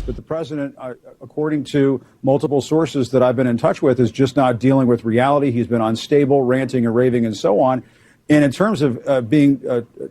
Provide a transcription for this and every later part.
but the president, according to multiple sources that I've been in touch with, is just not dealing with reality. He's been unstable, ranting and raving and so on. And in terms of being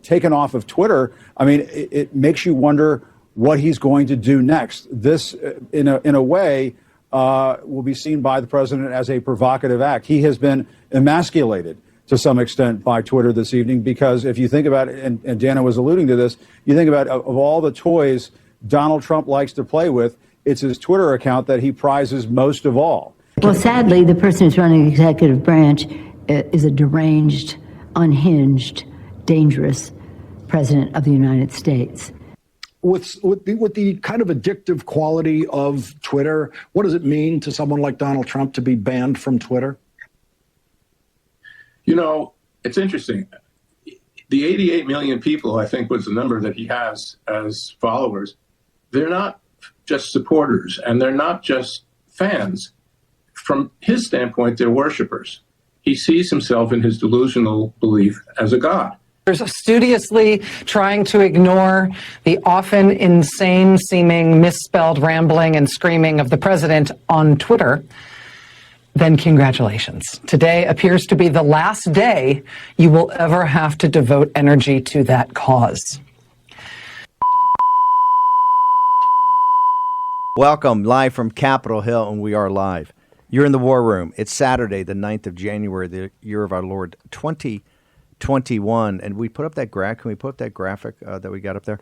taken off of Twitter, I mean, it makes you wonder what he's going to do next. This, in a way, will be seen by the president as a provocative act. He has been emasculated to some extent by Twitter this evening, because if you think about it, and Dana was alluding to this, you think about of all the toys Donald Trump likes to play with, it's his Twitter account that he prizes most of all. Well, sadly, the person who's running the executive branch is a deranged, unhinged, dangerous president of the United States. With the kind of addictive quality of Twitter, what does it mean to someone like Donald Trump to be banned from Twitter? You know, it's interesting. The 88 million people, I think, was the number that he has as followers. They're not just supporters, and they're not just fans. From his standpoint, they're worshipers. He sees himself in his delusional belief as a god. Studiously trying to ignore the often insane-seeming misspelled rambling and screaming of the president on Twitter, then congratulations. Today appears to be the last day you will ever have to devote energy to that cause. Welcome, live from Capitol Hill, and we are live. You're in the War Room. It's Saturday, the 9th of January, the year of our Lord, 2021. And we put up that graphic. Can we put up that graphic that we got up there?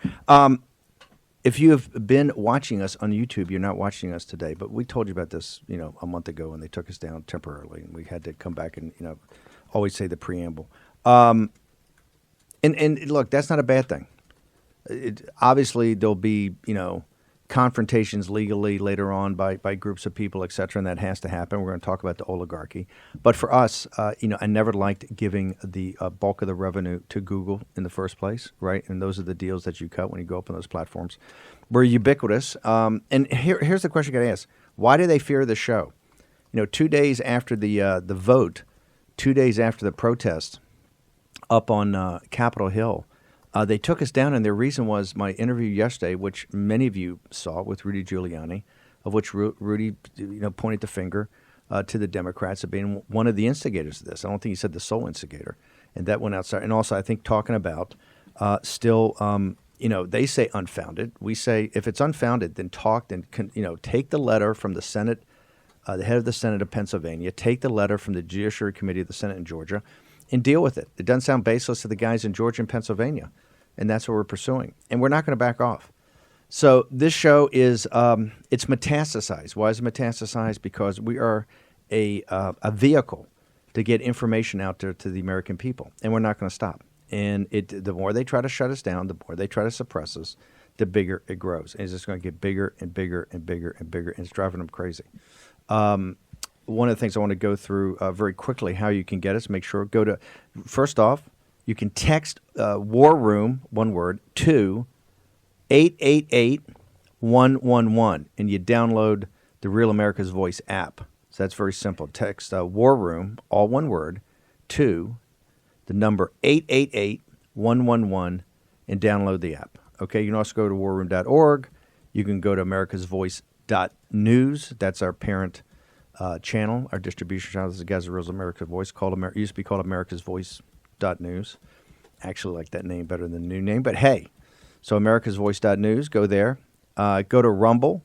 If you have been watching us on YouTube, you're not watching us today, but we told you about this, a month ago, and they took us down temporarily, and we had to come back and, always say the preamble. And look, that's not a bad thing. Obviously, there'll be, confrontations legally later on by groups of people, et cetera, and that has to happen. We're going to talk about the oligarchy. But for us, I never liked giving the bulk of the revenue to Google in the first place, right? And those are the deals that you cut when you go up on those platforms. We're ubiquitous. And here's the question you got to ask. Why do they fear the show? 2 days after the vote, 2 days after the protest up on Capitol Hill, they took us down, and their reason was my interview yesterday, which many of you saw with Rudy Giuliani, of which Rudy, pointed the finger to the Democrats of being one of the instigators of this. I don't think he said the sole instigator, and that went outside. And also, I think talking about they say unfounded. We say if it's unfounded, then take the letter from the Senate, the head of the Senate of Pennsylvania, take the letter from the Judiciary Committee of the Senate in Georgia, and deal with it. It doesn't sound baseless to the guys in Georgia and Pennsylvania, and that's what we're pursuing. And we're not going to back off. So this show is it's metastasized. Why is it metastasized? Because we are a vehicle to get information out there to the American people, and we're not going to stop. And the more they try to shut us down, the more they try to suppress us, the bigger it grows. And it's just going to get bigger and bigger and bigger and bigger, and it's driving them crazy. One of the things I want to go through very quickly, how you can get us, make sure, first off, you can text War Room, one word, to 888-111, and you download the Real America's Voice app. So that's very simple. Text War Room, all one word, to the number 888-111, and download the app. Okay, you can also go to warroom.org. You can go to americasvoice.news. That's our parent channel, our distribution channel. This is Gazaril's America's Voice. Used to be called America's Voice.news. Actually like that name better than the new name, but hey. So americasvoice.news, go there. Go to Rumble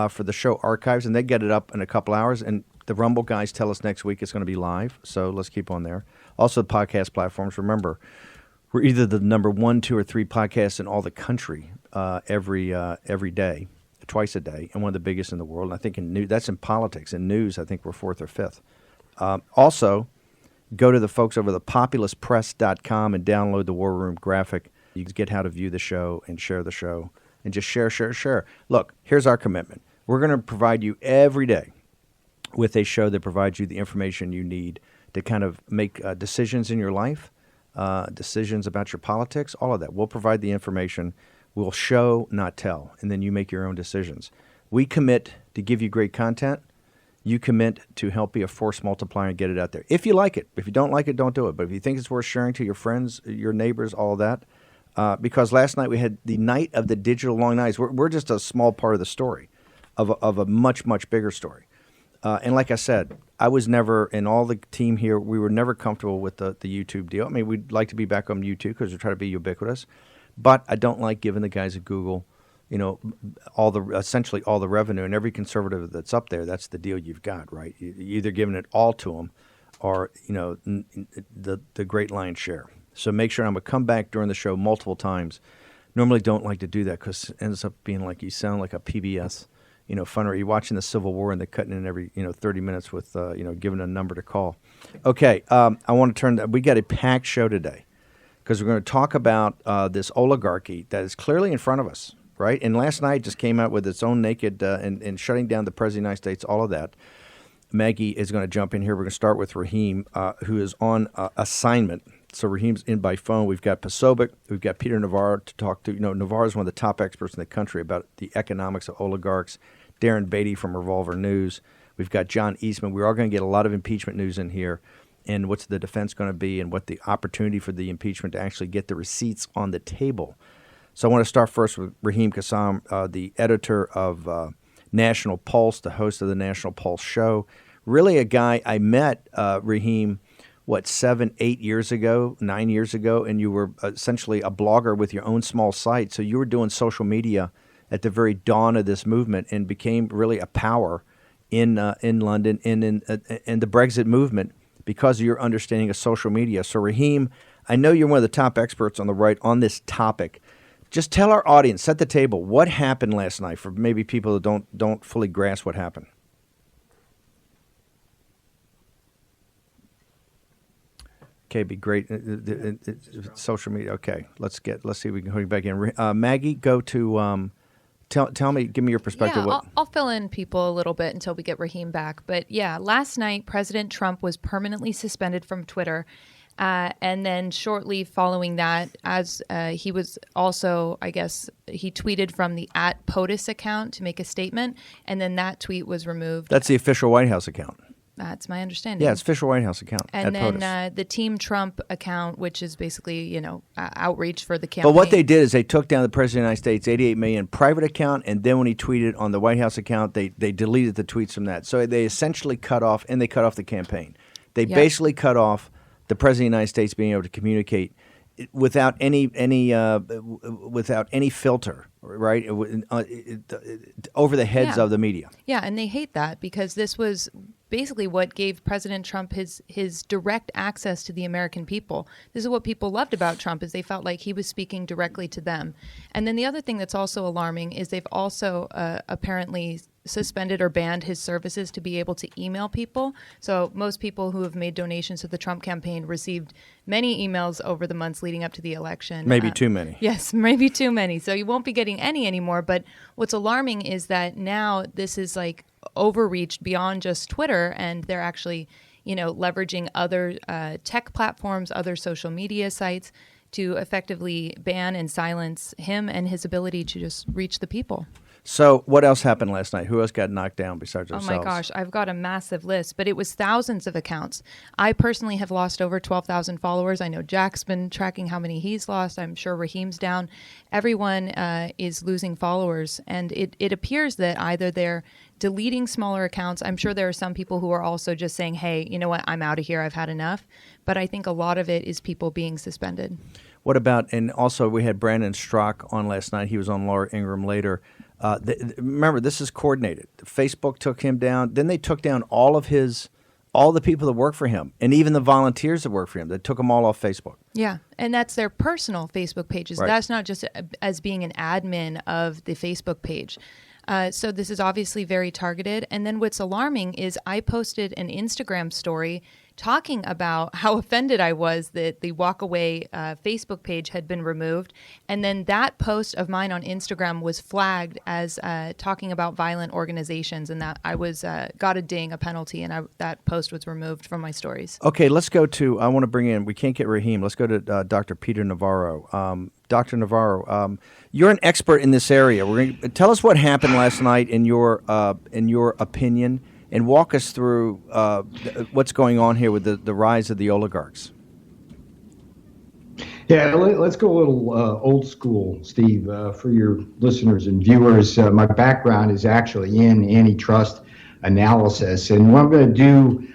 for the show archives, and they get it up in a couple hours. And the Rumble guys tell us next week it's going to be live, so let's keep on there. Also, the podcast platforms. Remember, we're either the number 1, 2, or 3 podcasts in all the country every day. Twice a day, and one of the biggest in the world. And I think in news, that's in politics. In news, I think we're 4th or 5th. Also, go to the folks over at thepopulouspress.com and download the War Room graphic. You can get how to view the show and share the show, and just share. Look, here's our commitment. We're going to provide you every day with a show that provides you the information you need to kind of make decisions in your life, decisions about your politics, all of that. We'll provide the information. We'll show, not tell, and then you make your own decisions. We commit to give you great content. You commit to help be a force multiplier and get it out there. If you like it. If you don't like it, don't do it. But if you think it's worth sharing to your friends, your neighbors, all that, because last night we had the night of the digital long nights. We're just a small part of the story of a much, much bigger story. And like I said, I was never, and all the team here, we were never comfortable with the YouTube deal. I mean, we'd like to be back on YouTube because we try to be ubiquitous. But I don't like giving the guys at Google, essentially all the revenue. And every conservative that's up there, that's the deal you've got, right? You're either giving it all to them or, the great lion's share. So make sure I'm going to come back during the show multiple times. Normally don't like to do that because it ends up being like you sound like a PBS, funner. You're watching the Civil War and they're cutting in every, 30 minutes with, giving a number to call. Okay, I want to we got a packed show today because we're going to talk about this oligarchy that is clearly in front of us, right? And last night just came out with its own naked and shutting down the President of the United States, all of that. Maggie is going to jump in here. We're going to start with Raheem, who is on assignment. So Raheem's in by phone. We've got Posopiec. We've got Peter Navarro to talk to. Navarro is one of the top experts in the country about the economics of oligarchs. Darren Beatty from Revolver News. We've got John Eastman. We are going to get a lot of impeachment news in here and what's the defense going to be and what the opportunity for the impeachment to actually get the receipts on the table. So I want to start first with Raheem Kassam, the editor of National Pulse, the host of the National Pulse show. Really a guy I met, Raheem, 7, 8 years ago, 9 years ago, and you were essentially a blogger with your own small site. So you were doing social media at the very dawn of this movement and became really a power in London and in the Brexit movement because of your understanding of social media. So Raheem, I know you're one of the top experts on the right on this topic. Just tell our audience, set the table, what happened last night for maybe people that don't fully grasp what happened. Okay, be great. Social media. Okay, let's see if we can hook you back in. Maggie, go to tell me, give me your perspective. Yeah, I'll fill in people a little bit until we get Raheem back. But yeah, last night President Trump was permanently suspended from Twitter, and then shortly following that, as he was also, I guess, he tweeted from the @POTUS account to make a statement, and then that tweet was removed. That's the official White House account. That's my understanding. Yeah, it's official White House account. And then the Team Trump account, which is basically, outreach for the campaign. But what they did is they took down the President of the United States 88 million private account, and then when he tweeted on the White House account, they deleted the tweets from that. So they essentially cut off the campaign. They basically cut off the President of the United States being able to communicate without any filter, right, over the heads of the media. Yeah, and they hate that because this was basically what gave President Trump his direct access to the American people. This is what people loved about Trump, is they felt like he was speaking directly to them. And then the other thing that's also alarming is they've also apparently suspended or banned his services to be able to email people. So most people who have made donations to the Trump campaign received many emails over the months leading up to the election. Maybe too many. Yes, maybe too many. So you won't be getting any anymore. But what's alarming is that now this is like overreached beyond just Twitter, and they're actually, leveraging other tech platforms, other social media sites to effectively ban and silence him and his ability to just reach the people. So what else happened last night? Who else got knocked down besides ourselves? Oh my gosh, I've got a massive list, but it was thousands of accounts. I personally have lost over 12,000 followers. I know Jack's been tracking how many he's lost. I'm sure Raheem's down. Everyone is losing followers, and it appears that either they're deleting smaller accounts. I'm sure there are some people who are also just saying, hey, you know what, I'm out of here, I've had enough. But I think a lot of it is people being suspended. What about, and also we had Brandon Strzok on last night. He was on Laura Ingraham later. Remember, this is coordinated. Facebook took him down. Then they took down all the people that work for him, and even the volunteers that work for him. They took them all off Facebook. Yeah, and that's their personal Facebook pages. Right. That's not just as being an admin of the Facebook page. So this is obviously very targeted. And then what's alarming is I posted an Instagram story talking about how offended I was that the Walkaway Facebook page had been removed. And then that post of mine on Instagram was flagged as talking about violent organizations, and that I was got a ding, a penalty, and that post was removed from my stories. Okay, let's go to, I want to bring in, we can't get Raheem. Let's go to Dr. Peter Navarro. Dr. Navarro, you're an expert in this area. Tell us what happened last night in your opinion, and walk us through what's going on here with the rise of the oligarchs. Yeah, let's go a little old school, Steve, for your listeners and viewers. My background is actually in antitrust analysis. And what I'm going to do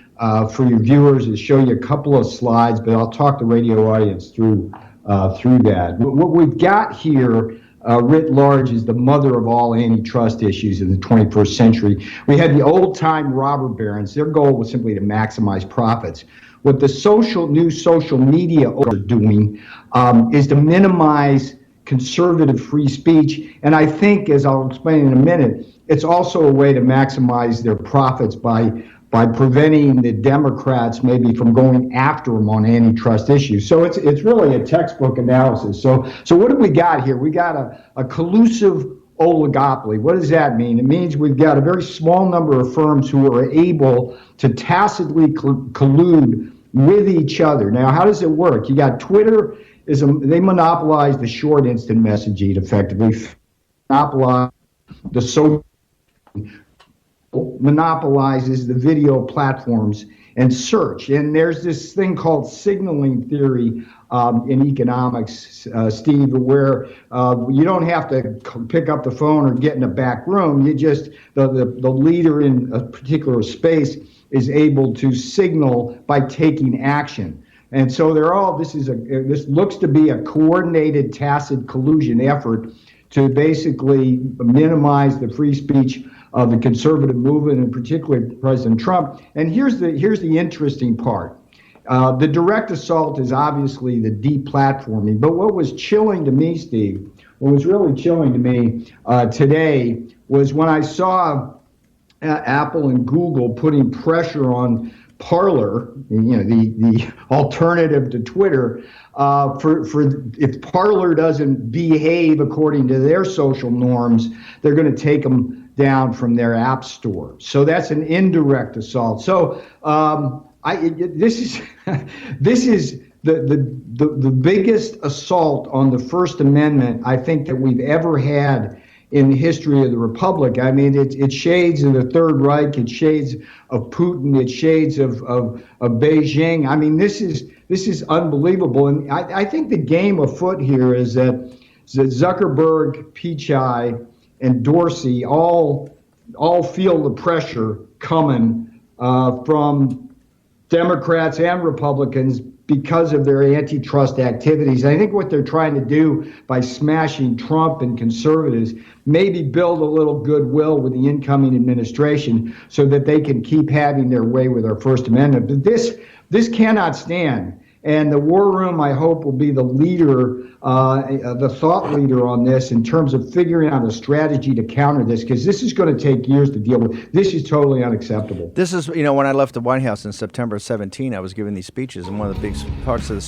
for your viewers is show you a couple of slides, but I'll talk the radio audience through that. What we've got here, writ large, is the mother of all antitrust issues in the 21st century. We had the old-time robber barons. Their goal was simply to maximize profits. What the new social media are doing is to minimize conservative free speech. And I think, as I'll explain in a minute, it's also a way to maximize their profits by preventing the Democrats maybe from going after them on antitrust issues. So it's really a textbook analysis. So what do we got here? We got a collusive oligopoly. What does that mean? It means we've got a very small number of firms who are able to tacitly collude with each other. Now, how does it work? You got Twitter, they monopolize the short instant messaging effectively, monopolize the social, monopolizes the video platforms and search. And there's this thing called signaling theory in economics, Steve, where you don't have to pick up the phone or get in a back room. You just, the leader in a particular space is able to signal by taking action. And so this looks to be a coordinated tacit collusion effort to basically minimize the free speech of the conservative movement, and particularly President Trump. And here's the interesting part. The direct assault is obviously the deplatforming, but what was chilling to me, Steve, what was really chilling to me today was when I saw Apple and Google putting pressure on Parler, the alternative to Twitter, for if Parler doesn't behave according to their social norms, they're going to take them down from their app store. So that's an indirect assault. So this is the biggest assault on the First Amendment I think that we've ever had in the history of the Republic. I mean, it shades of the Third Reich, it shades of Putin, it shades of Beijing. I mean, this is unbelievable. And I think the game afoot here is that Zuckerberg, Pichai, and Dorsey all feel the pressure coming from Democrats and Republicans because of their antitrust activities. I think what they're trying to do by smashing Trump and conservatives, maybe build a little goodwill with the incoming administration so that they can keep having their way with our First Amendment. But this cannot stand. And the War Room, I hope, will be the leader, the thought leader on this in terms of figuring out a strategy to counter this, because this is going to take years to deal with. This is totally unacceptable. This is, when I left the White House in September of 17, I was giving these speeches, and one of the big parts of the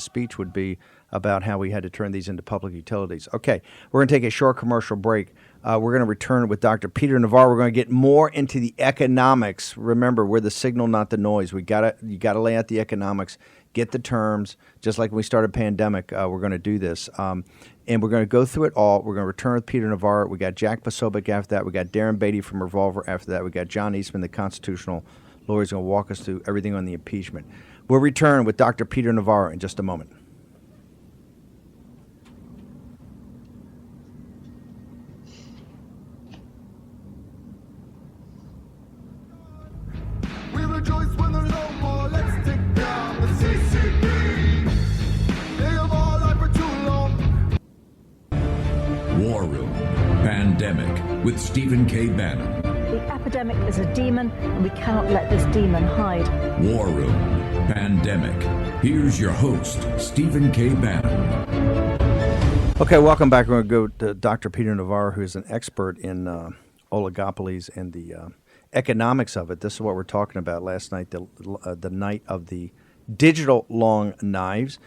speech would be about how we had to turn these into public utilities. Okay, we're going to take a short commercial break. We're going to return with Dr. Peter Navarro. We're going to get more into the economics. Remember, we're the signal, not the noise. You got to lay out the economics, get the terms. Just like when we started pandemic, we're going to do this. And we're going to go through it all. We're going to return with Peter Navarro. We got Jack Posopiec after that. We got Darren Beatty from Revolver after that. We got John Eastman, the constitutional lawyer, is going to walk us through everything on the impeachment. We'll return with Dr. Peter Navarro in just a moment. War Room Pandemic with Stephen K. Bannon. The epidemic is a demon, and we cannot let this demon hide. War Room Pandemic. Here's your host, Stephen K. Bannon. Okay, welcome back. We're going to go to Dr. Peter Navarro, who is an expert in oligopolies and the economics of it. This is what we're talking about last night, the night of the digital long knives.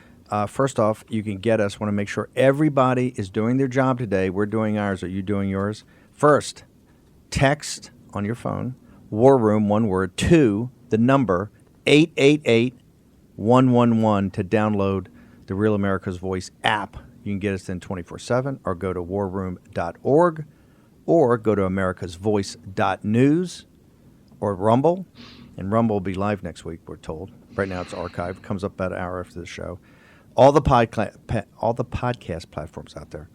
First off, you can get us. Want to make sure everybody is doing their job today. We're doing ours. Are you doing yours? First, text on your phone, War Room, one word, to the number 888-111 to download the Real America's Voice app. You can get us in 24/7 or go to warroom.org or go to americasvoice.news or Rumble. And Rumble will be live next week, we're told. Right now it's archived. Comes up about an hour after the show. all the podcast platforms out there.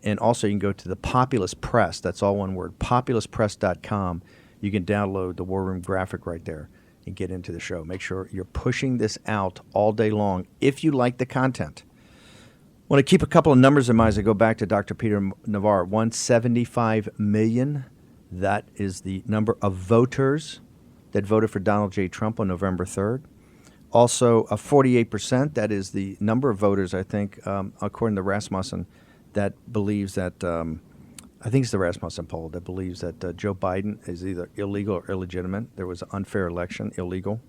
And also you can go to the Populist Press. That's all one word, populistpress.com. You can download the War Room graphic right there and get into the show. Make sure you're pushing this out all day long if you like the content. I want to keep a couple of numbers in mind as I go back to Dr. Peter Navarro. 175 million. That is the number of voters that voted for Donald J. Trump on November 3rd. Also, 48%. That is the number of voters, I think, according to Rasmussen, that believes that, I think it's the Rasmussen poll, that believes that Joe Biden is either illegal or illegitimate. There was an unfair election, illegal.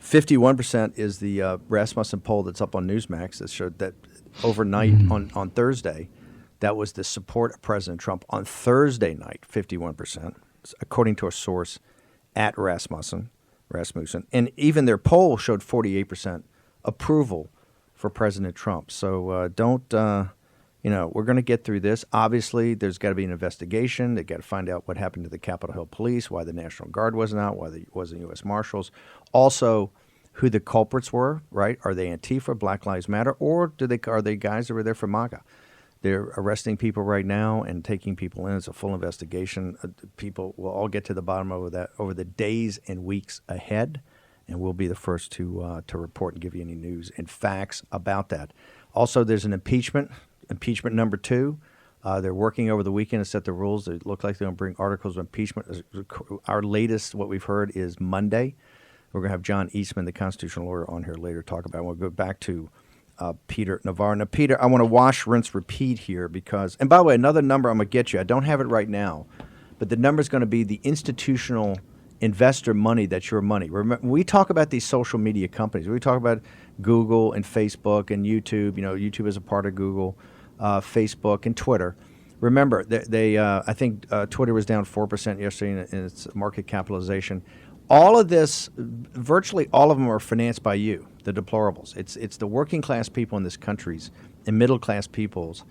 51% is the Rasmussen poll that's up on Newsmax that showed that overnight on Thursday, that was the support of President Trump on Thursday night, 51%, according to a source at Rasmussen. And even their poll showed 48% approval for President Trump. So we're going to get through this. Obviously, there's got to be an investigation. They got to find out what happened to the Capitol Hill Police, why the National Guard wasn't out, why there wasn't U.S. Marshals. Also, who the culprits were, right? Are they Antifa, Black Lives Matter, or are they guys that were there for MAGA? They're arresting people right now and taking people in. It's a full investigation. People will all get to the bottom of that over the days and weeks ahead, and we'll be the first to report and give you any news and facts about that. Also, there's an impeachment number 2. They're working over the weekend to set the rules. They look like they're going to bring articles of impeachment. Our latest, what we've heard, is Monday. We're going to have John Eastman, the constitutional lawyer, on here later to talk about it. We'll go back to Peter Navarro. Now, Peter, I want to wash, rinse, repeat here because, and by the way, another number I'm going to get you. I don't have it right now, but the number is going to be the institutional investor money that's your money. Remember, we talk about these social media companies. We talk about Google and Facebook and YouTube. YouTube is a part of Google, Facebook, and Twitter. Remember, I think Twitter was down 4% yesterday in its market capitalization. All of this, virtually all of them are financed by you, the deplorables. It's the working class people in this country's and middle class people's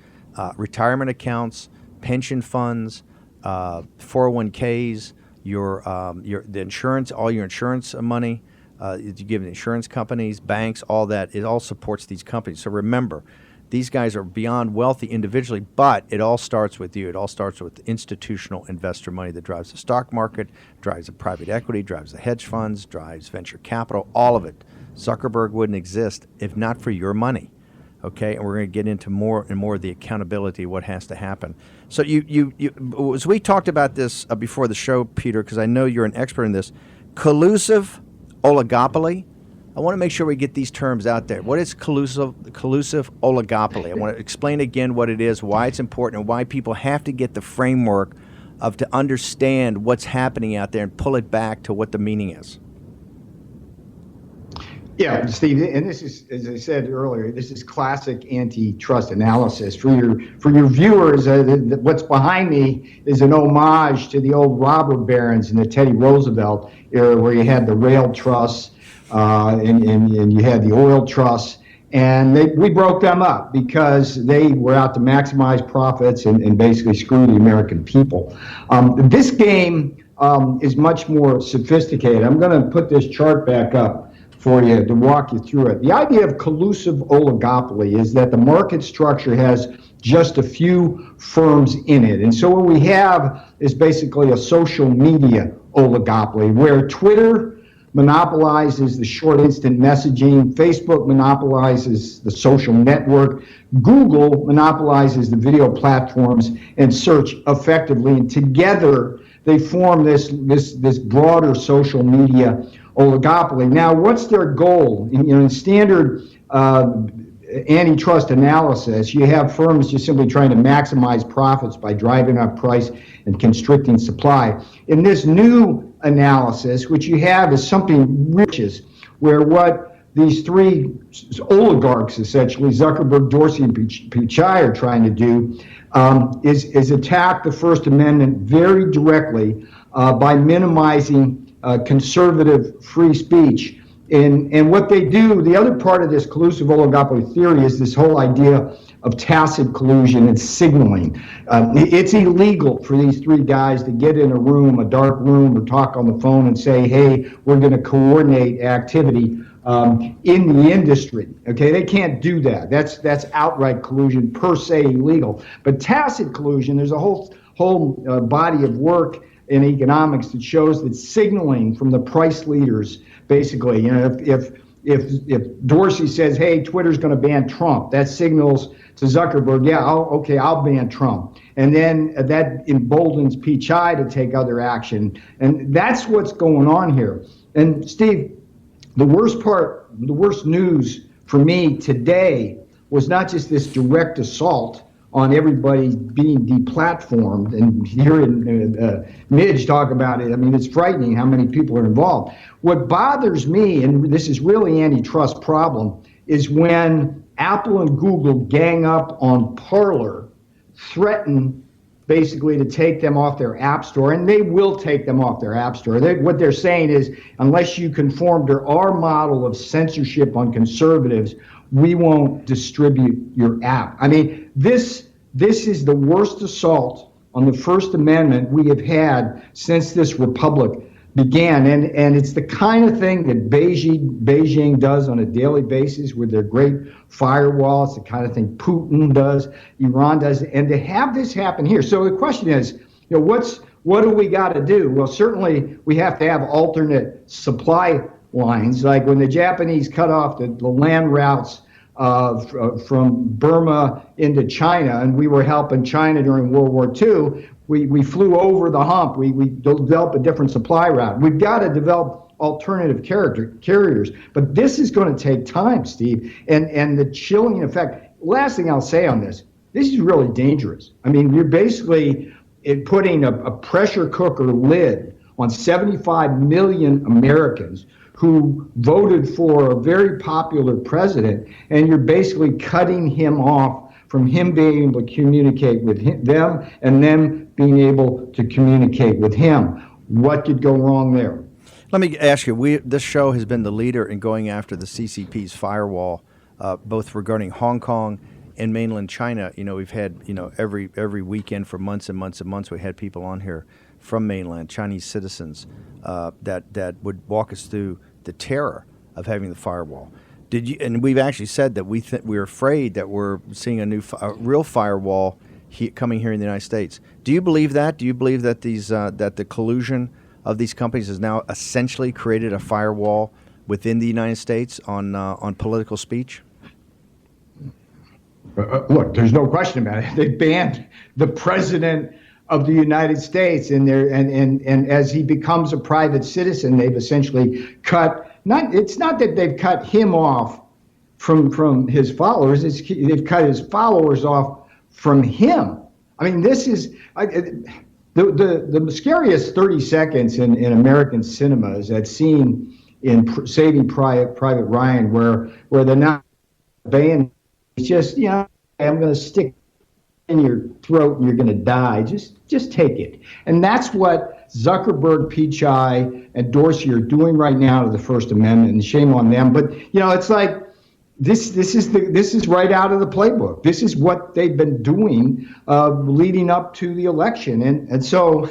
retirement accounts, pension funds, 401ks, the insurance, all your insurance money. You give the insurance companies, banks, all that. It all supports these companies. So remember, these guys are beyond wealthy individually, but it all starts with you. It all starts with institutional investor money that drives the stock market, drives the private equity, drives the hedge funds, drives venture capital, all of it. Zuckerberg wouldn't exist if not for your money, okay? And we're going to get into more and more of the accountability of what has to happen. So you as we talked about this before the show, Peter, because I know you're an expert in this, collusive oligopoly. I want to make sure we get these terms out there. What is collusive oligopoly? I want to explain again what it is, why it's important, and why people have to get the framework to understand what's happening out there and pull it back to what the meaning is. Yeah, Steve, and this is, as I said earlier, this is classic antitrust analysis. For your viewers, what's behind me is an homage to the old robber barons in the Teddy Roosevelt era, where you had the rail trusts and you had the oil trusts, and we broke them up because they were out to maximize profits and basically screw the American people. This game is much more sophisticated. I'm going to put this chart back up for you to walk you through it. The idea of collusive oligopoly is that the market structure has just a few firms in it. And so what we have is basically a social media oligopoly where Twitter monopolizes the short instant messaging, Facebook monopolizes the social network, Google monopolizes the video platforms, and search effectively. And together they form this broader social media oligopoly. Now, what's their goal? In standard antitrust analysis, you have firms just simply trying to maximize profits by driving up price and constricting supply. In this new analysis, what you have is something riches, where what these three oligarchs, essentially, Zuckerberg, Dorsey, and Pichai, are trying to do is attack the First Amendment very directly by minimizing conservative free speech. And what they do, the other part of this collusive oligopoly theory is this whole idea of tacit collusion and signaling. It's illegal for these three guys to get in a room, a dark room, or talk on the phone and say, hey, we're going to coordinate activity in the industry. Okay, they can't do that. That's outright collusion, per se illegal. But tacit collusion, there's a whole body of work in economics that shows that signaling from the price leaders, basically, if Dorsey says, hey, Twitter's going to ban Trump, that signals to Zuckerberg, yeah, I'll ban Trump. And then that emboldens Pichai to take other action. And that's what's going on here. And Steve, the worst news for me today was not just this direct assault on everybody being deplatformed, and hearing Midge talk about it, I mean, it's frightening how many people are involved. What bothers me, and this is really antitrust problem, is when Apple and Google gang up on Parler, threaten basically to take them off their app store, and they will take them off their app store. What they're saying is, unless you conform to our model of censorship on conservatives, we won't distribute your app. I mean, this is the worst assault on the First Amendment we have had since this republic began. And it's the kind of thing that Beijing does on a daily basis with their great firewall. It's the kind of thing Putin does, Iran does, and to have this happen here. So the question is, what do we got to do? Well, certainly we have to have alternate supply lines, like when the Japanese cut off the land routes from Burma into China, and we were helping China during World War II. We flew over the hump. We developed a different supply route. We've got to develop alternative carriers, but this is going to take time, Steve. And the chilling effect. Last thing I'll say on this is really dangerous. I mean, you're basically putting a pressure cooker lid on 75 million Americans who voted for a very popular president, and you're basically cutting him off from him being able to communicate with them and them being able to communicate with him. What could go wrong there? Let me ask you, this show has been the leader in going after the CCP's firewall, both regarding Hong Kong and mainland China. You know, we've had, every weekend for months and months and months, we had people on here from mainland, Chinese citizens, that would walk us through the terror of having the firewall. And we've actually said that we're afraid that we're seeing a real firewall coming here in the United States. Do you believe that? Do you believe that that the collusion of these companies has now essentially created a firewall within the United States on political speech? Look, there's no question about it. They banned the president of the United States, and as he becomes a private citizen, they've essentially it's not that they've cut him off from his followers, they've cut his followers off from him. I mean, this is the scariest 30 seconds in American cinema is that scene in Saving Private Ryan where they're not baying. It's just, I'm going to stick in your throat and you're going to die. Just take it. And that's what Zuckerberg, Pichai, and Dorsey are doing right now to the First Amendment, and shame on them. But it's like this is right out of the playbook. This is what they've been doing leading up to the election, and so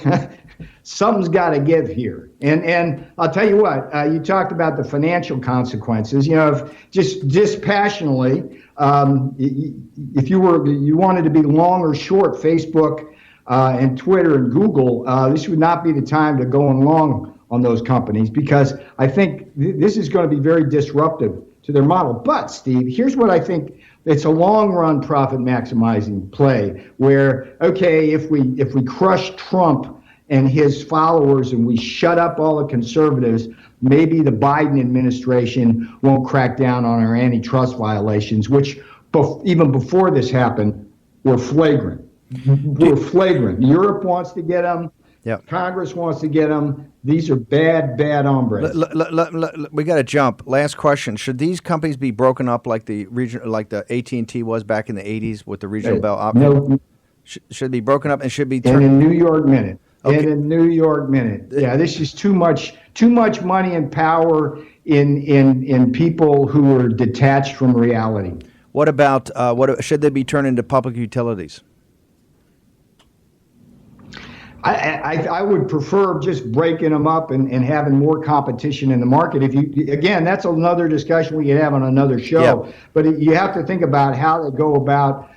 something's got to give here. And I'll tell you what, you talked about the financial consequences. If just dispassionately, if you wanted to be long or short Facebook and Twitter and Google, this would not be the time to go long on those companies, because I think this is going to be very disruptive to their model. But Steve, here's what I think. It's a long-run profit maximizing play where, okay, if we crush Trump and his followers and we shut up all the conservatives, maybe the Biden administration won't crack down on our antitrust violations, which even before this happened were flagrant. Europe wants to get them. Yep. Congress wants to get them. These are bad hombres. We got to jump. Last question: should these companies be broken up like the AT&T was back in the '80s with the regional bell operator? No. Should it be broken up and should be in a New York minute. Okay. In a New York minute. Yeah, this is too much money and power in people who are detached from reality. What about should they be turned into public utilities? I would prefer just breaking them up and having more competition in the market. Again, that's another discussion we could have on another show. Yeah. But you have to think about how they go about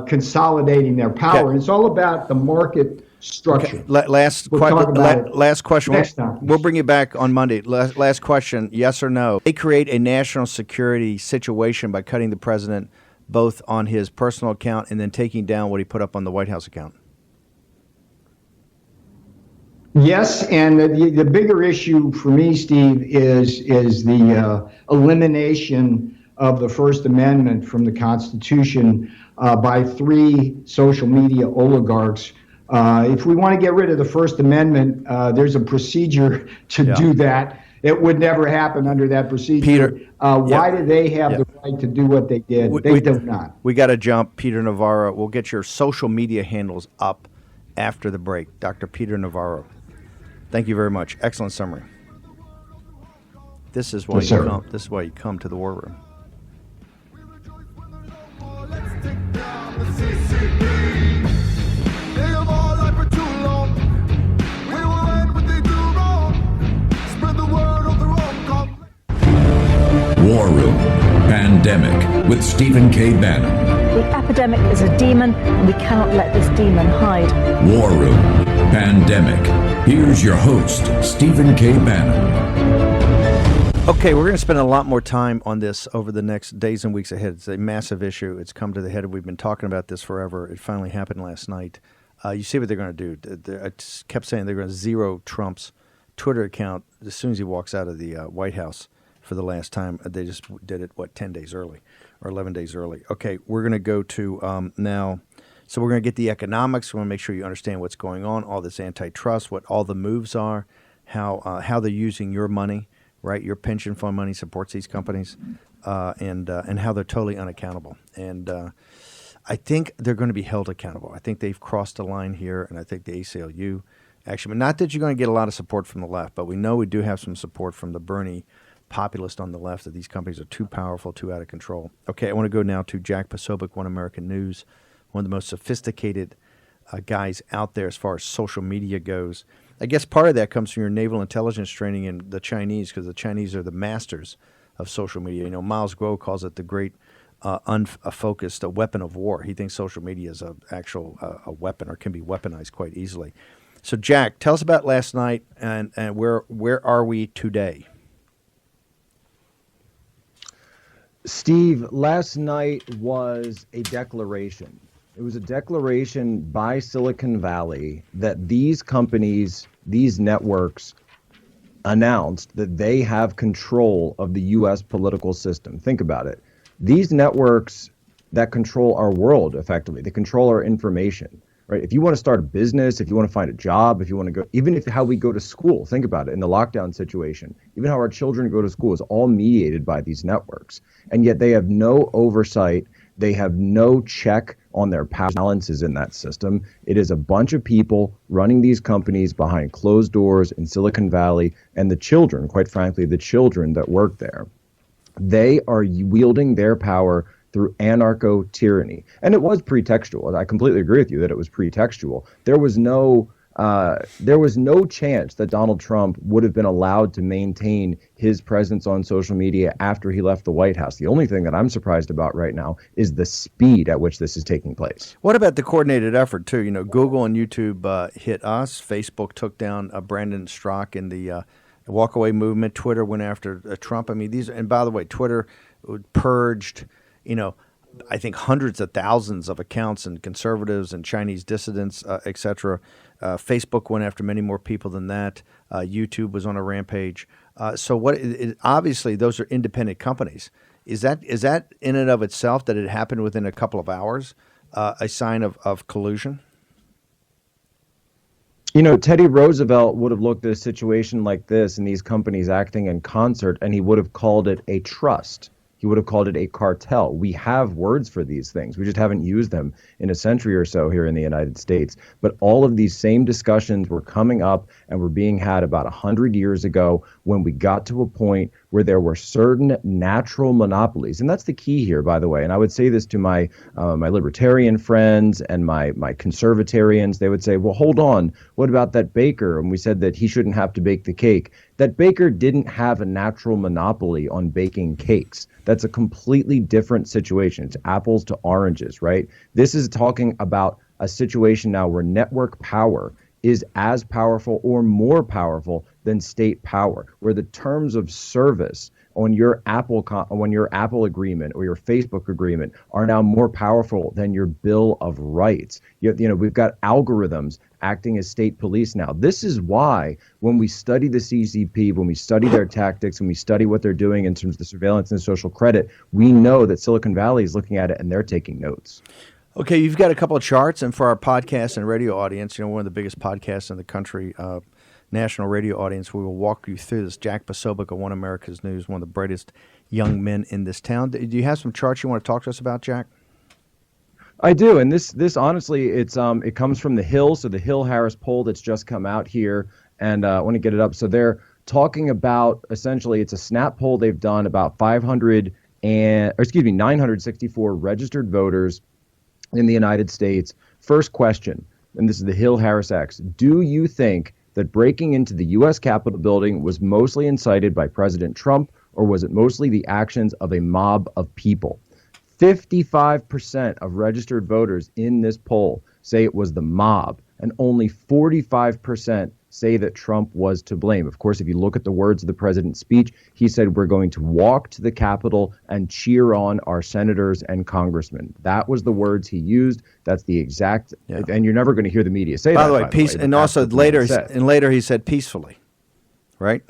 consolidating their power. Okay. And it's all about the market structure. Okay. Last question. Next time. We'll bring you back on Monday. Last question. Yes or no? They create a national security situation by cutting the president both on his personal account and then taking down what he put up on the White House account. Yes, and the bigger issue for me, Steve, is the elimination of the First Amendment from the Constitution by 3 social media oligarchs. If we want to get rid of the First Amendment, there's a procedure to do that. It would never happen under that procedure. Peter, why do they have the right to do what they did? They do not. We got to jump. Peter Navarro, we'll get your social media handles up after the break. Dr. Peter Navarro. Thank you very much. Excellent summary. This is why you come to the War Room. War Room Pandemic with Stephen K. Bannon. The epidemic is a demon, and we cannot let this demon hide. War Room Pandemic. Here's your host, Stephen K. Bannon. Okay, we're going to spend a lot more time on this over the next days and weeks ahead. It's a massive issue. It's come to the head. We've been talking about this forever. It finally happened last night. You see what they're going to do. I just kept saying they're going to zero Trump's Twitter account as soon as he walks out of the White House for the last time. They just did it, 10 days early or 11 days early. Okay, we're going to go to now. So we're going to get the economics. We want to make sure you understand what's going on, all this antitrust, what all the moves are, how they're using your money, right? Your pension fund money supports these companies, and how they're totally unaccountable. And I think they're going to be held accountable. I think they've crossed a line here, and I think the ACLU actually, not that you're going to get a lot of support from the left, but we know we do have some support from the Bernie populist on the left that these companies are too powerful, too out of control. Okay, I want to go now to Jack Posopiec, One American News, one of the most sophisticated guys out there as far as social media goes. I guess part of that comes from your naval intelligence training in the Chinese, because the Chinese are the masters of social media. You know, Miles Guo calls it the great unfocused weapon of war. He thinks social media is a weapon or can be weaponized quite easily. So, Jack, tell us about last night and where are we today? Steve, last night was a declaration. It was a declaration by Silicon Valley that these companies, these networks, announced that they have control of the U.S. political system. Think about it. These networks that control our world, effectively, they control our information, right? If you want to start a business, if you want to find a job, if you want to go, even if how we go to school, think about it, in the lockdown situation, even how our children go to school is all mediated by these networks. And yet they have no oversight. They have no check on their balances in that system. It is a bunch of people running these companies behind closed doors in Silicon Valley, and the children, quite frankly, the children that work there. They are wielding their power through anarcho-tyranny. And it was pretextual. I completely agree with you that it was pretextual. There was no chance that Donald Trump would have been allowed to maintain his presence on social media after he left the White House. The only thing that I'm surprised about right now is the speed at which this is taking place. What about the coordinated effort, too? You know, Google and YouTube hit us. Facebook took down Brandon Strzok in the walkaway movement. Twitter went after Trump. I mean, and by the way, Twitter purged, I think hundreds of thousands of accounts and conservatives and Chinese dissidents, et cetera. Facebook went after many more people than that. YouTube was on a rampage. So obviously those are independent companies. Is that in and of itself, that it happened within a couple of hours, a sign of collusion? Teddy Roosevelt would have looked at a situation like this and these companies acting in concert, and he would have called it a trust. He would have called it a cartel. We have words for these things. We just haven't used them in a century or so here in the United States. But all of these same discussions were coming up and were being had about 100 years ago when we got to a point where there were certain natural monopolies. And that's the key here, by the way. And I would say this to my libertarian friends and my conservatarians. They would say, well, hold on. What about that baker? And we said that he shouldn't have to bake the cake. That baker didn't have a natural monopoly on baking cakes. That's a completely different situation. It's apples to oranges, right? This is talking about a situation now where network power is as powerful or more powerful than state power, where the terms of service on your Apple agreement or your Facebook agreement are now more powerful than your Bill of Rights. You know, we've got algorithms acting as state police now. This is why when we study the CCP, when we study their tactics, when we study what they're doing in terms of the surveillance and social credit, we know that Silicon Valley is looking at it and they're taking notes. Okay, you've got a couple of charts, and for our podcast and radio audience, you know, one of the biggest podcasts in the country, national radio audience, we will walk you through this. Jack Posopiec of One America's News, one of the brightest young men in this town. Do you have some charts you want to talk to us about, Jack? I do, and this honestly, it comes from the Hill, so the Hill-Harris poll that's just come out here, and I want to get it up. So they're talking about, essentially, it's a snap poll they've done about 964 registered voters in the United States. First question, and this is the Hill-Harris X. Do you think that breaking into the U.S. Capitol building was mostly incited by President Trump, or was it mostly the actions of a mob of people? 55% of registered voters in this poll say it was the mob, and only 45% say that Trump was to blame. Of course, if you look at the words of the president's speech, he said, we're going to walk to the Capitol and cheer on our senators and congressmen. That was the words he used. That's the exact, and you're never going to hear the media say that. By the way, peace, and also later he said peacefully, right?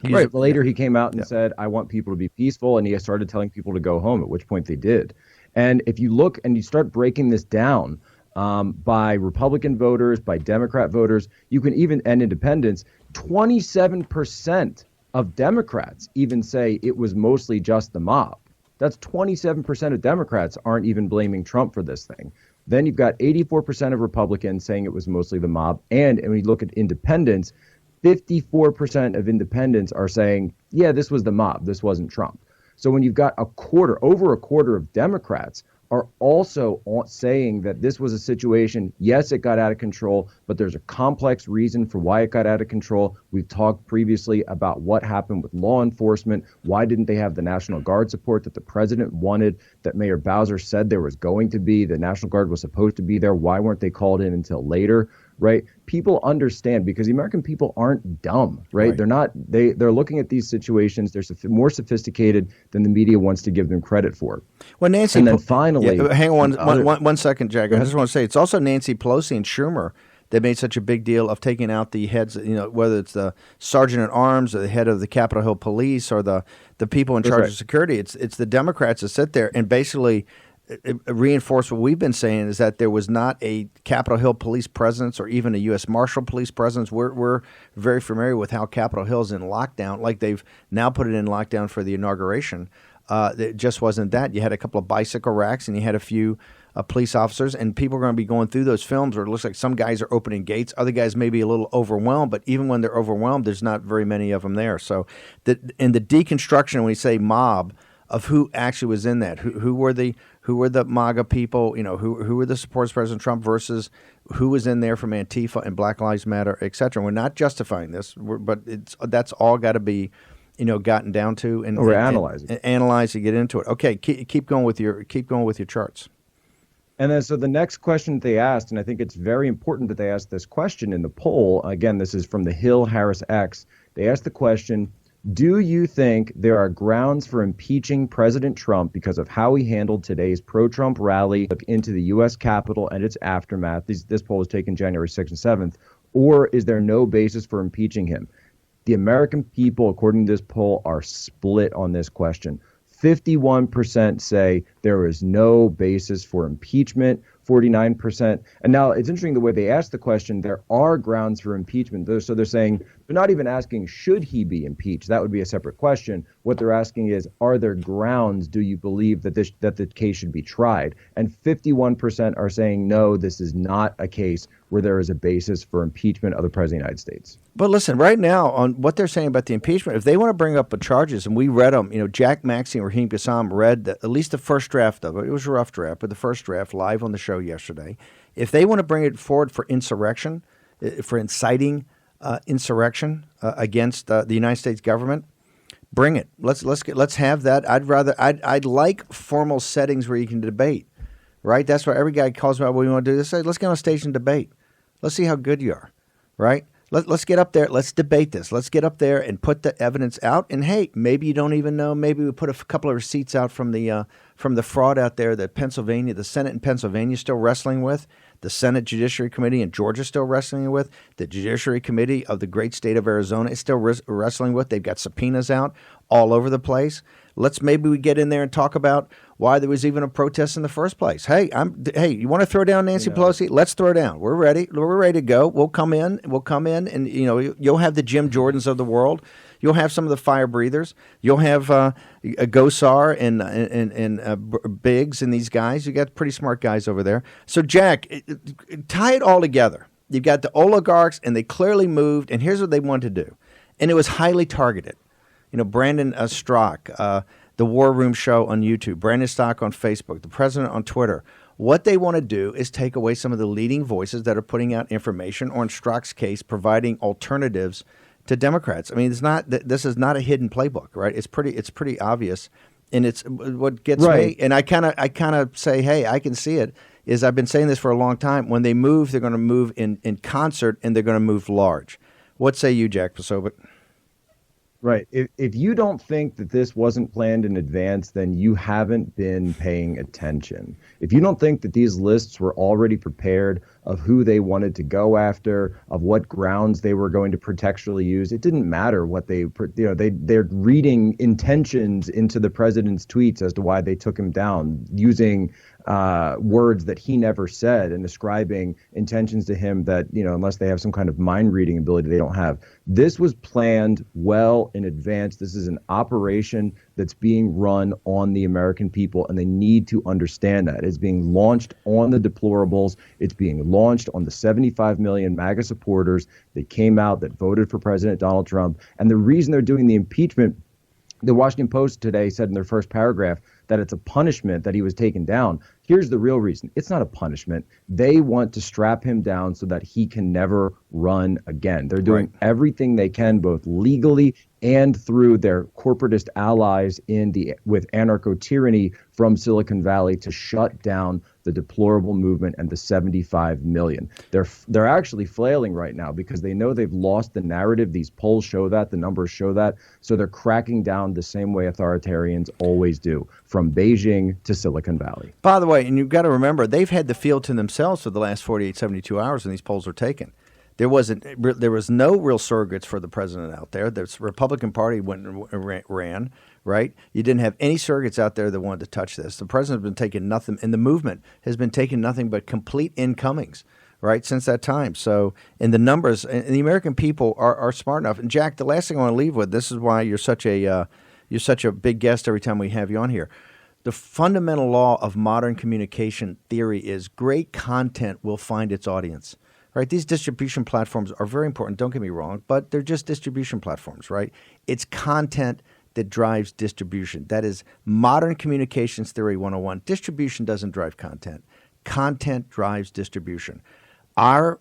Right. Later he came out and said, I want people to be peaceful, and he started telling people to go home, at which point they did. And if you look and you start breaking this down, by Republican voters, by Democrat voters, you can even, and independents, 27% of Democrats even say it was mostly just the mob. That's 27% of Democrats aren't even blaming Trump for this thing. Then you've got 84% of Republicans saying it was mostly the mob. And when you look at independents, 54% of independents are saying, yeah, this was the mob. This wasn't Trump. So when you've got over a quarter of Democrats are also saying that this was a situation, yes, it got out of control, but there's a complex reason for why it got out of control. We've talked previously about what happened with law enforcement. Why didn't they have the National Guard support that the president wanted, that Mayor Bowser said there was going to be? The National Guard was supposed to be there. Why weren't they called in until later? Right? People understand, because the American people aren't dumb, right? They're looking at these situations. They're more sophisticated than the media wants to give them credit for. Well, Nancy, and then finally, hang on one second, Jack. I just want to say it's also Nancy Pelosi and Schumer that made such a big deal of taking out the heads, you know, whether it's the sergeant at arms or the head of the Capitol Hill Police or the people in charge of security. It's the Democrats that sit there and basically reinforce what we've been saying, is that there was not a Capitol Hill police presence or even a U.S. Marshal police presence. We're very familiar with how Capitol Hill's in lockdown, like they've now put it in lockdown for the inauguration. It just wasn't that. You had a couple of bicycle racks and you had a few police officers, and people are going to be going through those films where it looks like some guys are opening gates. Other guys may be a little overwhelmed, but even when they're overwhelmed, there's not very many of them there. So in the deconstruction, when we say mob, of who actually was in that, who were the MAGA people, you know, who were the supporters of President Trump versus who was in there from Antifa and Black Lives Matter, et cetera. We're not justifying this, but that's all got to be, you know, gotten down to and analyzing, analyze and get into it. Okay, keep going with your charts. And then so the next question they asked, and I think it's very important that they asked this question in the poll. Again, this is from the Hill-Harris X. They asked the question, do you think there are grounds for impeaching President Trump because of how he handled today's pro-Trump rally into the U.S. Capitol and its aftermath? This poll was taken January 6th and 7th. Or is there no basis for impeaching him? The American people, according to this poll, are split on this question. 51% say there is no basis for impeachment. 49%. And now it's interesting the way they asked the question. There are grounds for impeachment. So they're saying they're not even asking, should he be impeached? That would be a separate question. What they're asking is, are there grounds? Do you believe that that the case should be tried? And 51% are saying, no, this is not a case where there is a basis for impeachment of the President of the United States. But listen, right now, on what they're saying about the impeachment, if they want to bring up the charges, and we read them, Jack, Maxey, and Raheem Kassam read at least the first draft of it. It was a rough draft, but the first draft live on the show yesterday. If they want to bring it forward for insurrection, for inciting insurrection against the United States government, bring it. Let's have that. I'd like formal settings where you can debate, right? That's why every guy calls me out. What do you want to do? They say, let's get on stage and debate. Let's see how good you are, right? Let's get up there. Let's debate this. Let's get up there and put the evidence out. And hey, maybe you don't even know. Maybe we put a couple of receipts out from the fraud out there that the Senate in Pennsylvania is still wrestling with, the Senate Judiciary Committee in Georgia is still wrestling with, the Judiciary Committee of the great state of Arizona is still wrestling with. They've got subpoenas out all over the place. Maybe we get in there and talk about why there was even a protest in the first place. Hey, you want to throw down Nancy Pelosi? Let's throw down. We're ready. We're ready to go. We'll come in, and you'll have the Jim Jordans of the world. You'll have some of the fire breathers. You'll have Gosar and Biggs and these guys. You got pretty smart guys over there. So Jack, tie it all together. You've got the oligarchs, and they clearly moved. And here's what they wanted to do, and it was highly targeted. Brandon Strzok, the War Room Show on YouTube, Brandon Strzok on Facebook, the president on Twitter. What they want to do is take away some of the leading voices that are putting out information, or in Strzok's case, providing alternatives to Democrats. I mean, this is not a hidden playbook, right? It's pretty obvious, and it's what gets me. And I kind of say, hey, I can see it. Is I've been saying this for a long time. When they move, they're going to move in concert, and they're going to move large. What say you, Jack Posopiec? Right. If you don't think that this wasn't planned in advance, then you haven't been paying attention. If you don't think that these lists were already prepared of who they wanted to go after, of what grounds they were going to pretextually use, it didn't matter what they're reading intentions into the president's tweets as to why they took him down, using words that he never said and ascribing intentions to him that, unless they have some kind of mind reading ability, they don't have. This was planned well in advance. This is an operation that's being run on the American people, and they need to understand that. It's being launched on the deplorables. It's being launched on the 75 million MAGA supporters that came out, that voted for President Donald Trump. And the reason they're doing the impeachment, the Washington Post today said in their first paragraph that it's a punishment that he was taken down. Here's the real reason. It's not a punishment. They want to strap him down so that he can never run again. They're doing everything they can, both legally and through their corporatist allies with anarcho-tyranny from Silicon Valley, to shut down the deplorable movement and the 75 million. They're actually flailing right now because they know they've lost the narrative. These polls show that, the numbers show that. So they're cracking down the same way authoritarians always do, from Beijing to Silicon Valley. By the way, and you've got to remember, they've had the field to themselves for the last 48, 72 hours when these polls were taken. There was no real surrogates for the president out there. The Republican Party went and ran, right? You didn't have any surrogates out there that wanted to touch this. The president's been taking nothing, and the movement has been taking nothing but complete incomings, right, since that time. So, and the numbers, and the American people are smart enough. And Jack, the last thing I want to leave with, this is why you're such a big guest every time we have you on here. The fundamental law of modern communication theory is great content will find its audience. Right, these distribution platforms are very important, don't get me wrong, but they're just distribution platforms, right? It's content that drives distribution. That is modern communications theory 101. Distribution doesn't drive content. Content drives distribution. Our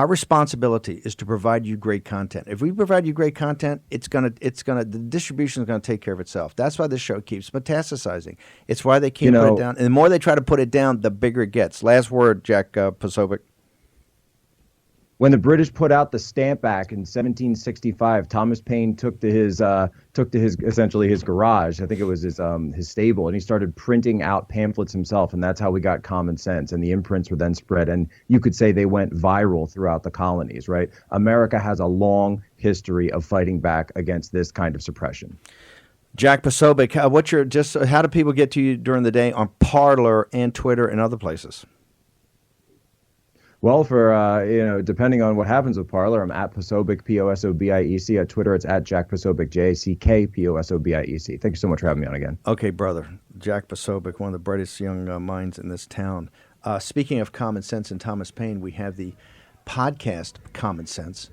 responsibility is to provide you great content. If we provide you great content, the distribution is gonna take care of itself. That's why this show keeps metastasizing. It's why they can't put it down. And the more they try to put it down, the bigger it gets. Last word, Jack Posopiec. When the British put out the Stamp Act in 1765, Thomas Paine took to his essentially his garage. I think it was his stable, and he started printing out pamphlets himself, and that's how we got Common Sense. And the imprints were then spread, and you could say they went viral throughout the colonies. Right? America has a long history of fighting back against this kind of suppression. Jack Posopiec, how do people get to you during the day on Parler and Twitter and other places? Well, for, depending on what happens with Parler, I'm at Posopiec, Posobiec. At Twitter, it's at Jack Posopiec, Jack Posobiec. Thank you so much for having me on again. Okay, brother. Jack Posopiec, one of the brightest young minds in this town. Speaking of common sense and Thomas Paine, we have the podcast Common Sense.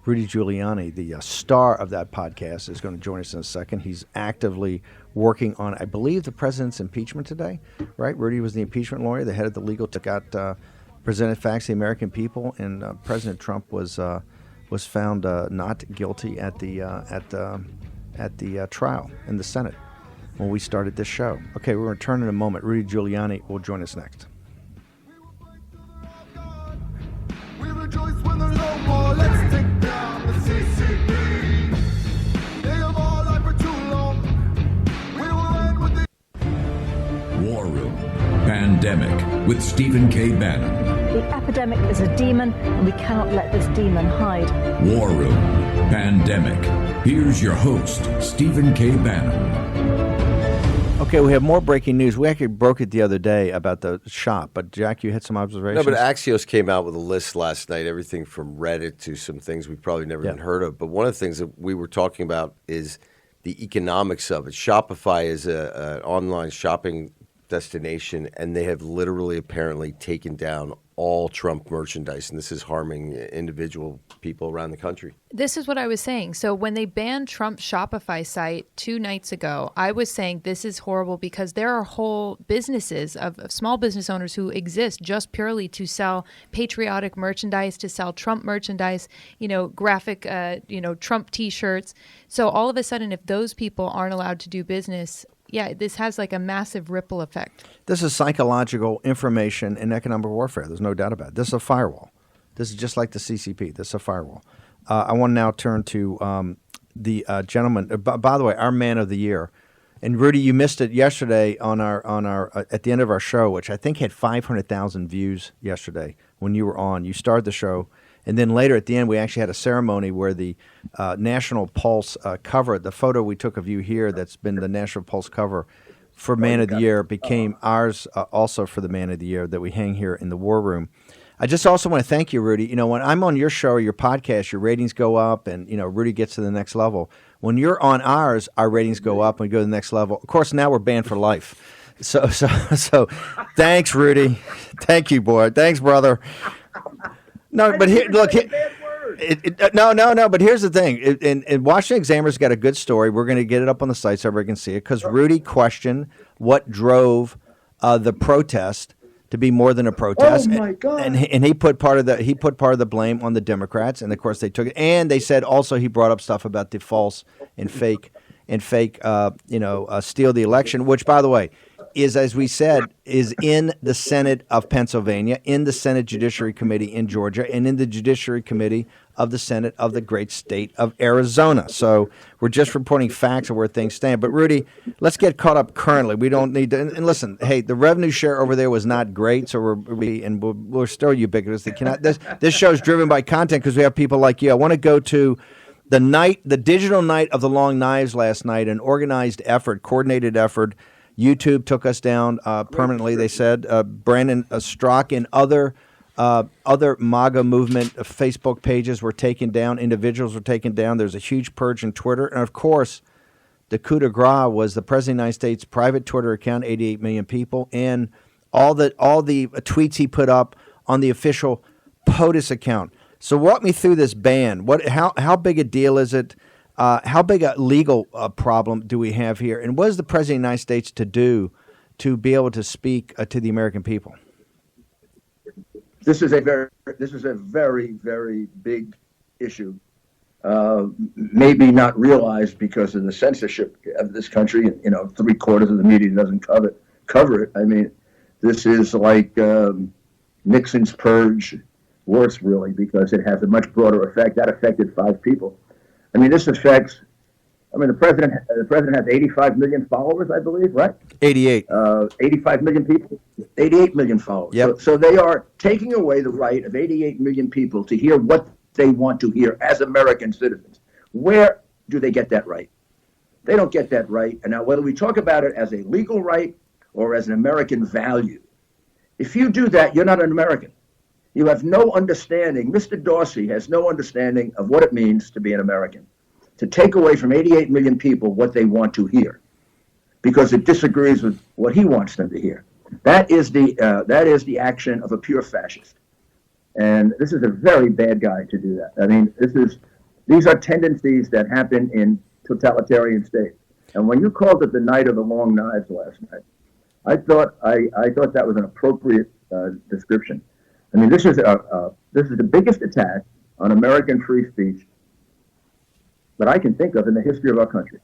Rudy Giuliani, the star of that podcast, is going to join us in a second. He's actively working on, I believe, the president's impeachment today, right? Rudy was the impeachment lawyer, the head of the legal got presented facts to the American people, and President Trump was found not guilty at the trial in the Senate when we started this show. Okay, we're going to return in a moment. Rudy Giuliani will join us next. We rejoice when there's no more. Let's take down the CCP. They have all lied for too long. We will end with the War Room Pandemic with Stephen K. Bannon. The epidemic is a demon, and we cannot let this demon hide. War Room Pandemic. Here's your host, Stephen K. Bannon. Okay, we have more breaking news. We actually broke it the other day about the shop, but Jack, you had some observations? No, but Axios came out with a list last night, everything from Reddit to some things we've probably never even heard of. But one of the things that we were talking about is the economics of it. Shopify is an online shopping destination, and they have literally apparently taken down all Trump merchandise, and this is harming individual people around the country. This is what I was saying. So when they banned Trump's Shopify site 2 nights ago, I was saying this is horrible because there are whole businesses of small business owners who exist just purely to sell patriotic merchandise, to sell Trump merchandise, graphic, Trump T-shirts. So all of a sudden, if those people aren't allowed to do business, this has like a massive ripple effect. This is psychological information and economic warfare. There's no doubt about it. This is a firewall. This is just like the CCP. This is a firewall. I want to now turn to the gentleman. By the way, our man of the year, and Rudy, you missed it yesterday on our at the end of our show, which I think had 500,000 views yesterday when you were on. You started the show. And then later at the end, we actually had a ceremony where the National Pulse cover, the photo we took of you here that's been the National Pulse cover for Man of the Year, became ours also for the Man of the Year that we hang here in the War Room. I just also want to thank you, Rudy. When I'm on your show or your podcast, your ratings go up and, Rudy gets to the next level. When you're on ours, our ratings go up and we go to the next level. Of course, now we're banned for life. So thanks, Rudy. Thank you, boy. Thanks, brother. No, but here, look. No. But here's the thing. And Washington Examiner's got a good story. We're going to get it up on the site so everybody can see it because Rudy questioned what drove the protest to be more than a protest. Oh my God! And he put part of the blame on the Democrats, and of course they took it. And they said also he brought up stuff about the false and fake, steal the election. Which, by the way, is, as we said, is in the Senate of Pennsylvania, in the Senate Judiciary Committee in Georgia, and in the Judiciary Committee of the Senate of the great state of Arizona. So we're just reporting facts of where things stand. But, Rudy, let's get caught up currently. We don't need to – and listen, hey, the revenue share over there was not great, so we're still ubiquitous. This show is driven by content because we have people like you. I want to go to the digital night of the Long Knives last night, an organized effort, coordinated effort. YouTube took us down permanently, they said. Brandon Strzok and other MAGA movement Facebook pages were taken down. Individuals were taken down. There's a huge purge in Twitter. And, of course, the coup de grace was the President of the United States' private Twitter account, 88 million people, and all the tweets he put up on the official POTUS account. So walk me through this ban. How big a deal is it? How big a legal problem do we have here? And what is the President of the United States to do to be able to speak to the American people? This is a very, very big issue. Maybe not realized because of the censorship of this country. 3/4 of the media doesn't cover it. I mean, this is like Nixon's purge, worse really, because it has a much broader effect. That affected 5 people. I mean, this affects. I mean, the president has 85 million followers, I believe, right? 88. 85 million people, 88 million followers. Yep. So they are taking away the right of 88 million people to hear what they want to hear as American citizens. Where do they get that right? They don't get that right. And now, whether we talk about it as a legal right or as an American value, if you do that, you're not an American. You have no understanding. Mr. Dorsey has no understanding of what it means to be an American, to take away from 88 million people what they want to hear, because it disagrees with what he wants them to hear. That is the action of a pure fascist, and this is a very bad guy to do that. I mean, these are tendencies that happen in totalitarian states. And when you called it the night of the long knives last night, I thought that was an appropriate description. I mean, this is the biggest attack on American free speech that I can think of in the history of our country.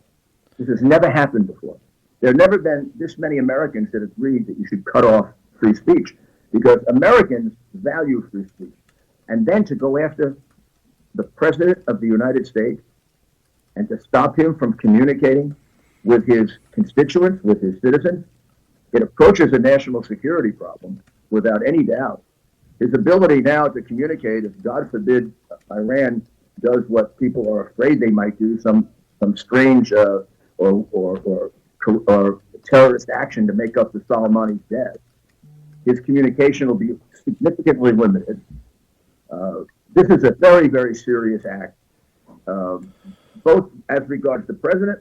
This has never happened before. There have never been this many Americans that agreed that you should cut off free speech, because Americans value free speech. And then to go after the President of the United States and to stop him from communicating with his constituents, with his citizens, it approaches a national security problem without any doubt. His ability now to communicate, if God forbid Iran does what people are afraid they might do, some strange or terrorist action to make up the Soleimani death, his communication will be significantly limited. This is a very, very serious act, both as regards the president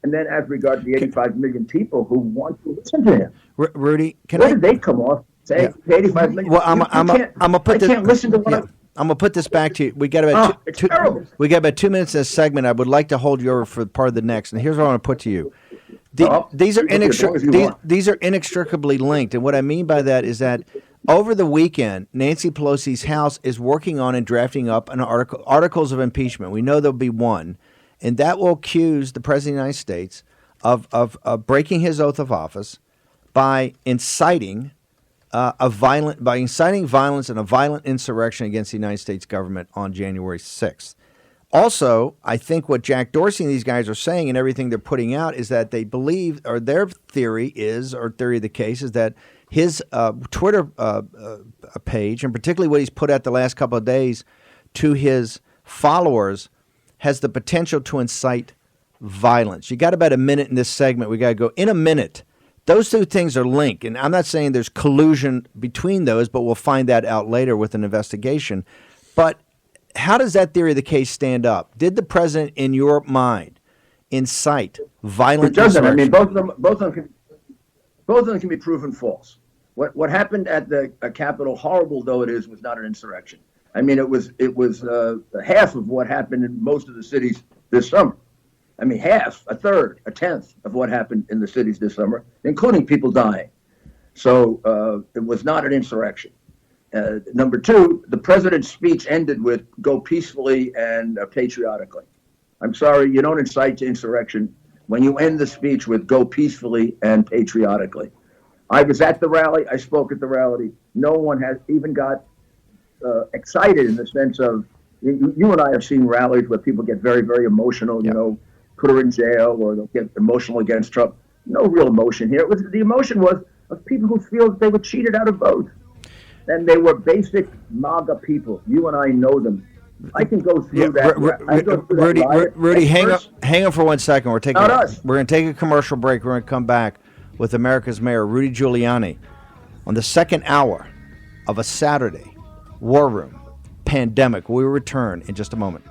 and then as regards the 85 million people who want to listen to him. Rudy, where did they come off? Say 85 million. Well, I'm gonna put this. Can't listen to what I'm gonna put this back to you. We got about we got about 2 minutes in this segment. I would like to hold you over for part of the next, and here's what I want to put to you. These are inextricably linked, and what I mean by that is that over the weekend, Nancy Pelosi's House is working on and drafting up an articles of impeachment. We know there'll be one, and that will accuse the President of the United States of breaking his oath of office by inciting violence and a violent insurrection against the United States government on January 6th. Also, I think what Jack Dorsey and these guys are saying and everything they're putting out is that they believe, or their theory is, or theory of the case is that his Twitter page, and particularly what he's put out the last couple of days to his followers, has the potential to incite violence. You got about a minute in this segment. We got to go in a minute. Those two things are linked, and I'm not saying there's collusion between those, but we'll find that out later with an investigation. But how does that theory of the case stand up? Did the president, in your mind, incite violent insurrection? It doesn't. I mean, both of them can be proven false. What happened at the Capitol, horrible though it is, was not an insurrection. I mean, it was half of what happened in most of the cities this summer. I mean, half, a third, a tenth of what happened in the cities this summer, including people dying. So it was not an insurrection. Number two, the president's speech ended with "go peacefully and patriotically." I'm sorry, you don't incite to insurrection when you end the speech with "go peacefully and patriotically." I was at the rally. I spoke at the rally. No one has even got excited in the sense of, you and I have seen rallies where people get very, very emotional, you know, put her in jail, or they'll get emotional against Trump. No real emotion here. The emotion was of people who feel that they were cheated out of votes. And they were basic MAGA people. You and I know them. I can go through that. Rudy, hang on for 1 second. We're going to take a commercial break. We're going to come back with America's Mayor, Rudy Giuliani, on the second hour of a Saturday War Room Pandemic. We will return in just a moment.